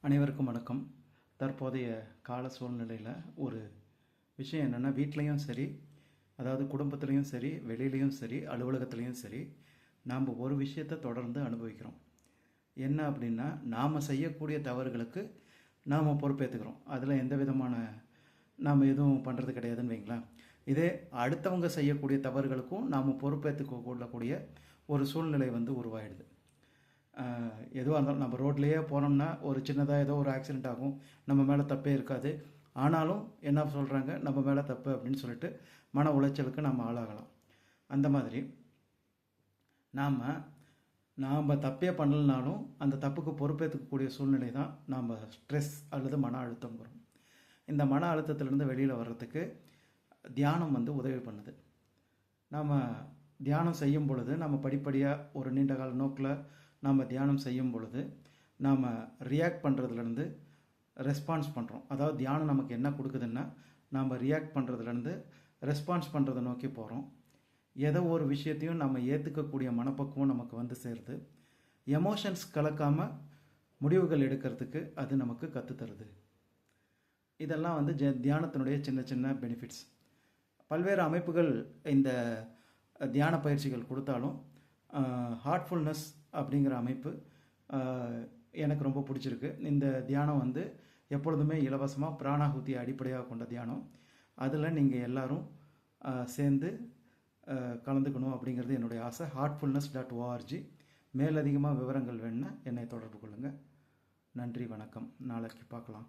அனைவருக்கும் வணக்கம். தற்போதைய கால சூழ்நிலையில் ஒரு விஷயம் என்னென்னா, வீட்லேயும் சரி, அதாவது குடும்பத்துலேயும் சரி, வெளியிலையும் சரி, அலுவலகத்துலேயும் சரி, நாம் ஒரு விஷயத்தை தொடர்ந்து அனுபவிக்கிறோம். என்ன அப்படின்னா, நாம் செய்யக்கூடிய தவறுகளுக்கு நாம் பொறுப்பேற்றுக்கிறோம். அதில் எந்த விதமான நாம் எதுவும் பண்ணுறது கிடையாதுன்னு வைங்களேன். இதே அடுத்தவங்க செய்யக்கூடிய தவறுகளுக்கும் நாம் பொறுப்பேற்றுக்க கொள்ளக்கூடிய ஒரு சூழ்நிலை உருவாயிடுது. எதுவாக இருந்தாலும் நம்ம ரோட்லேயே போனோம்னா ஒரு சின்னதாக ஏதோ ஒரு ஆக்சிடெண்ட் ஆகும், நம்ம மேலே தப்பே இருக்காது. ஆனாலும் என்ன சொல்கிறாங்க, நம்ம மேலே தப்பு அப்படின்னு சொல்லிட்டு மன உளைச்சலுக்கு நம்ம ஆளாகலாம். அந்த மாதிரி நாம் தப்பே பண்ணலனாலும் அந்த தப்புக்கு பொறுப்பேற்றுக்கக்கூடிய சூழ்நிலை தான் நாம் ஸ்ட்ரெஸ் அல்லது மன அழுத்தம் வரும். இந்த மன அழுத்தத்திலேருந்து வெளியில் வர்றதுக்கு தியானம் உதவி பண்ணுது. நாம் தியானம் செய்யும் பொழுது நம்ம படிப்படியாக ஒரு நீண்ட கால நோக்கில் நாம் தியானம் செய்யும் பொழுது நாம் ரியாக்ட் பண்ணுறதுலேருந்து ரெஸ்பான்ஸ் பண்ணுறோம். அதாவது தியானம் நமக்கு என்ன கொடுக்குதுன்னா, நாம் ரியாக்ட் பண்ணுறதுலேருந்து ரெஸ்பான்ஸ் பண்ணுறதை நோக்கி போகிறோம். ஏதோ ஒரு விஷயத்தையும் நம்ம ஏற்றுக்கக்கூடிய மனப்பக்குவம் நமக்கு சேருது. எமோஷன்ஸ் கலக்காமல் முடிவுகள் எடுக்கிறதுக்கு அது நமக்கு கற்றுத்தருது. இதெல்லாம் தியானத்தினுடைய சின்ன சின்ன பெனிஃபிட்ஸ். பல்வேறு அமைப்புகள் இந்த தியான பயிற்சிகள் கொடுத்தாலும் ஹார்ட்ஃபுல்னஸ் அப்படிங்கிற அமைப்பு எனக்கு ரொம்ப பிடிச்சிருக்கு. இந்த தியானம் எப்பொழுதுமே இலவசமாக பிராணாகுதியை அடிப்படையாக கொண்ட தியானம். அதில் நீங்கள் எல்லோரும் சேர்ந்து கலந்துக்கணும் அப்படிங்கிறது என்னுடைய ஆசை. heartfulness.org. மேலதிகமாக விவரங்கள் வேணுன்னா என்னை தொடர்பு கொள்ளுங்கள். நன்றி, வணக்கம். நாளைக்கு பார்க்கலாம்.